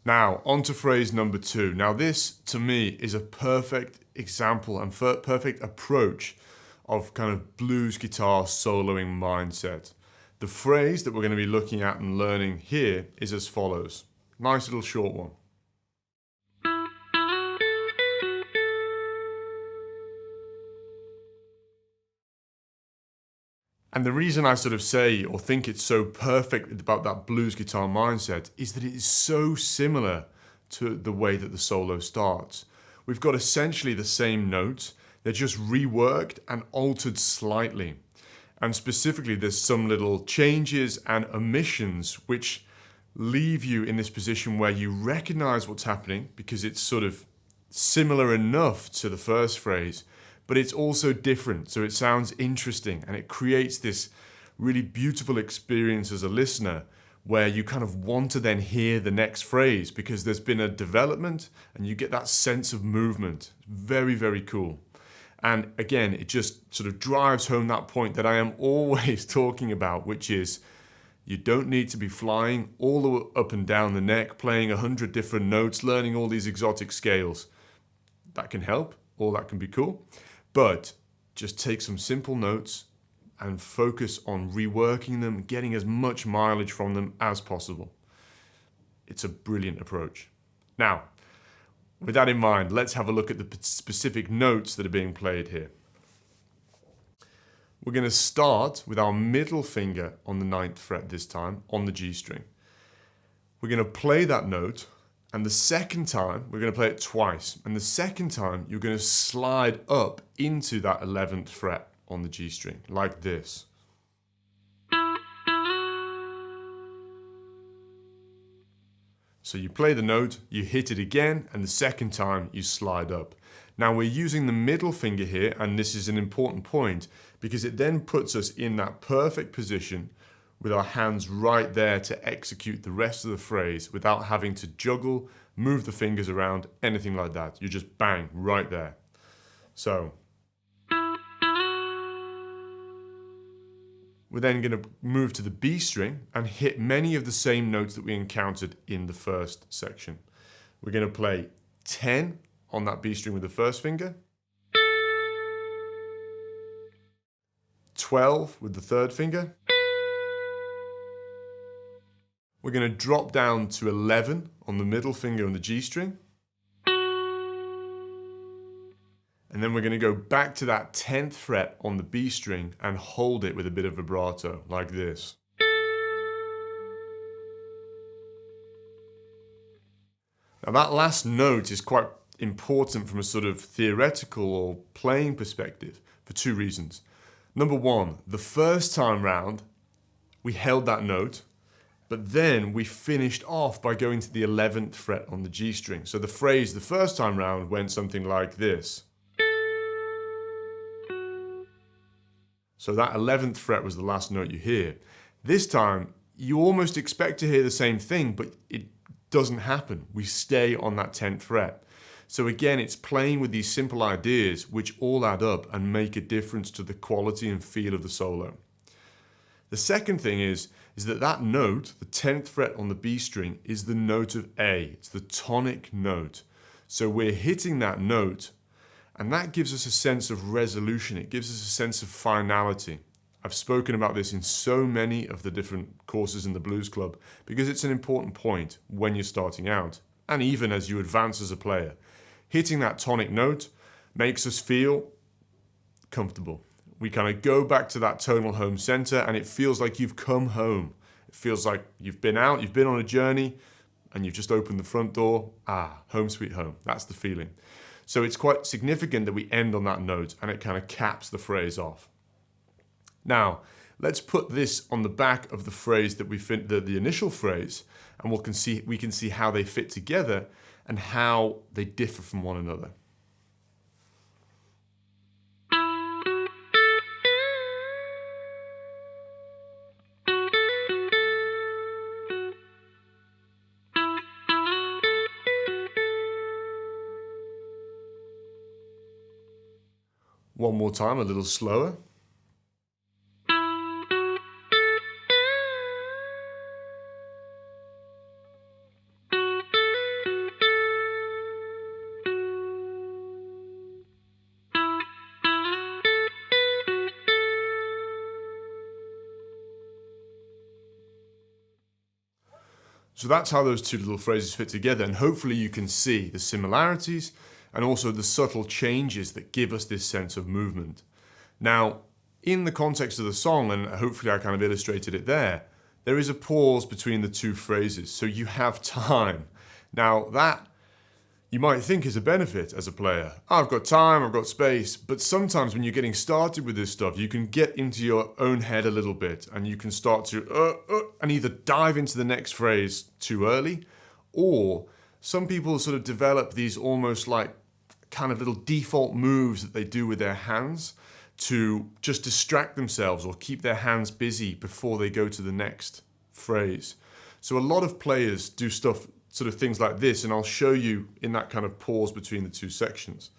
Now, on to phrase number 2. Now this, to me, is a perfect example and perfect approach of kind of blues guitar soloing mindset. The phrase that we're going to be looking at and learning here is as follows. Nice little short one. And the reason I sort of say or think it's so perfect about that blues guitar mindset is that it is so similar to the way that the solo starts. We've got essentially the same notes, they're just reworked and altered slightly. And specifically, there's some little changes and omissions which leave you in this position where you recognize what's happening because it's sort of similar enough to the first phrase, but it's also different, so it sounds interesting and it creates this really beautiful experience as a listener where you kind of want to then hear the next phrase because there's been a development and you get that sense of movement. Very, very cool. And again, it just sort of drives home that point that I am always talking about, which is you don't need to be flying all the way up and down the neck, playing 100 different notes, learning all these exotic scales. That can help, or that can be cool. But just take some simple notes and focus on reworking them, getting as much mileage from them as possible. It's a brilliant approach. Now, with that in mind, let's have a look at the specific notes that are being played here. We're going to start with our middle finger on the 9th fret this time, on the G string. We're going to play that note, and the second time, we're going to play it twice. And the second time, you're going to slide up into that 11th fret on the G string, like this. So you play the note, you hit it again, and the second time you slide up. Now we're using the middle finger here, and this is an important point because it then puts us in that perfect position with our hands right there to execute the rest of the phrase without having to juggle, move the fingers around, anything like that. You just bang right there. So we're then going to move to the B string and hit many of the same notes that we encountered in the first section. We're going to play 10 on that B string with the first finger, 12 with the third finger. We're going to drop down to 11 on the middle finger on the G string. And then we're going to go back to that 10th fret on the B string and hold it with a bit of vibrato, like this. Now that last note is quite important from a sort of theoretical or playing perspective for two reasons. Number one, the first time round, we held that note, but then we finished off by going to the 11th fret on the G string. So the phrase the first time round went something like this. So that 11th fret was the last note you hear. This time, you almost expect to hear the same thing, but it doesn't happen. We stay on that 10th fret. So again, it's playing with these simple ideas which all add up and make a difference to the quality and feel of the solo. The second thing is that note, the 10th fret on the B string, is the note of A. It's the tonic note. So we're hitting that note, and that gives us a sense of resolution. It gives us a sense of finality. I've spoken about this in so many of the different courses in the Blues Club because it's an important point when you're starting out, and even as you advance as a player. Hitting that tonic note makes us feel comfortable. We kind of go back to that tonal home center and it feels like you've come home. It feels like you've been out, you've been on a journey, and you've just opened the front door. Home sweet home. That's the feeling. So it's quite significant that we end on that note and it kind of caps the phrase off. Now, let's put this on the back of the phrase that the initial phrase, and we can see how they fit together and how they differ from one another. One more time, a little slower. So that's how those two little phrases fit together, and hopefully you can see the similarities and also the subtle changes that give us this sense of movement. Now, in the context of the song, and hopefully I kind of illustrated it there is a pause between the two phrases, so you have time. Now that you might think is a benefit as a player. I've got time, I've got space, but sometimes when you're getting started with this stuff, you can get into your own head a little bit and you can start to and either dive into the next phrase too early, or some people sort of develop these almost like kind of little default moves that they do with their hands to just distract themselves or keep their hands busy before they go to the next phrase. So a lot of players do stuff, sort of things like this, and I'll show you in that kind of pause between the two sections.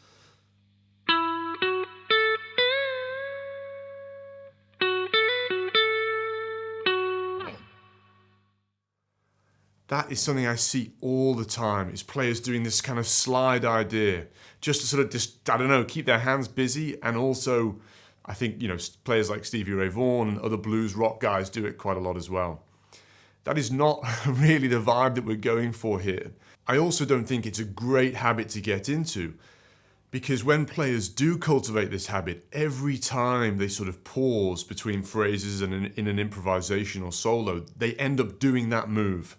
That is something I see all the time, is players doing this kind of slide idea, just to sort of keep their hands busy, and also I think, players like Stevie Ray Vaughan and other blues rock guys do it quite a lot as well. That is not really the vibe that we're going for here. I also don't think it's a great habit to get into, because when players do cultivate this habit, every time they sort of pause between phrases and in an improvisation or solo, they end up doing that move.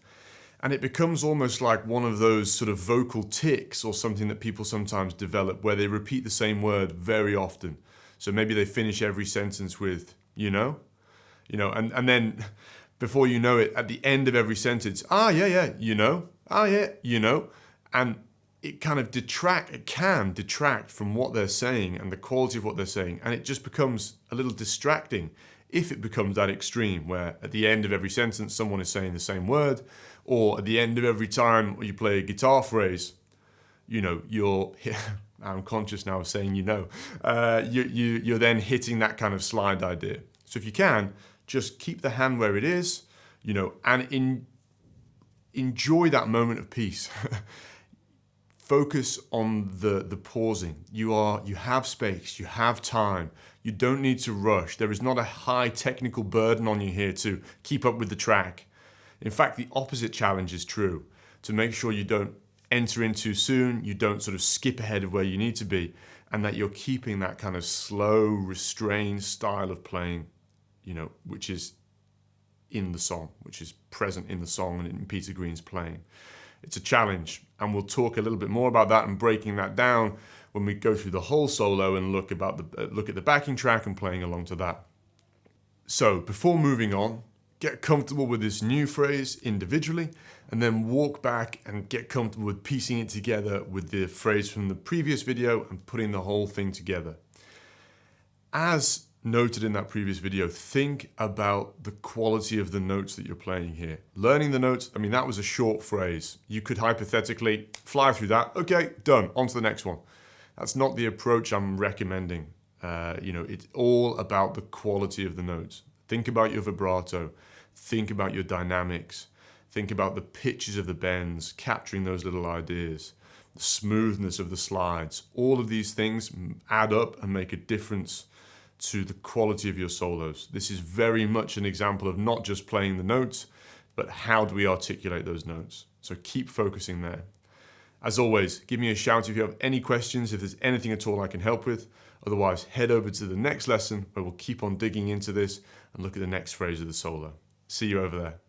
And it becomes almost like one of those sort of vocal tics or something that people sometimes develop, where they repeat the same word very often. So maybe they finish every sentence with, and then before you know it, at the end of every sentence, and it kind of can detract from what they're saying and the quality of what they're saying, and it just becomes a little distracting if it becomes that extreme, where at the end of every sentence someone is saying the same word, or at the end of every time you play a guitar phrase, you're I'm conscious now of saying you're then hitting that kind of slide idea. So if you can, just keep the hand where it is, and enjoy that moment of peace. Focus on the pausing. You have space, you have time. You don't need to rush. There is not a high technical burden on you here to keep up with the track. In fact, the opposite challenge is true. To make sure you don't enter in too soon, you don't sort of skip ahead of where you need to be, and that you're keeping that kind of slow, restrained style of playing, which is in the song, which is present in the song and in Peter Green's playing. It's a challenge, and we'll talk a little bit more about that and breaking that down when we go through the whole solo and look at the backing track and playing along to that. So before moving on, get comfortable with this new phrase individually, and then walk back and get comfortable with piecing it together with the phrase from the previous video and putting the whole thing together. As noted in that previous video, think about the quality of the notes that you're playing here. Learning the notes, that was a short phrase. You could hypothetically fly through that. Okay, done, on to the next one. That's not the approach I'm recommending. It's all about the quality of the notes. Think about your vibrato. Think about your dynamics. Think about the pitches of the bends, capturing those little ideas, the smoothness of the slides. All of these things add up and make a difference to the quality of your solos. This is very much an example of not just playing the notes, but how do we articulate those notes. So keep focusing there. As always, give me a shout if you have any questions, if there's anything at all I can help with. Otherwise, head over to the next lesson where we'll keep on digging into this and look at the next phrase of the solo. See you over there.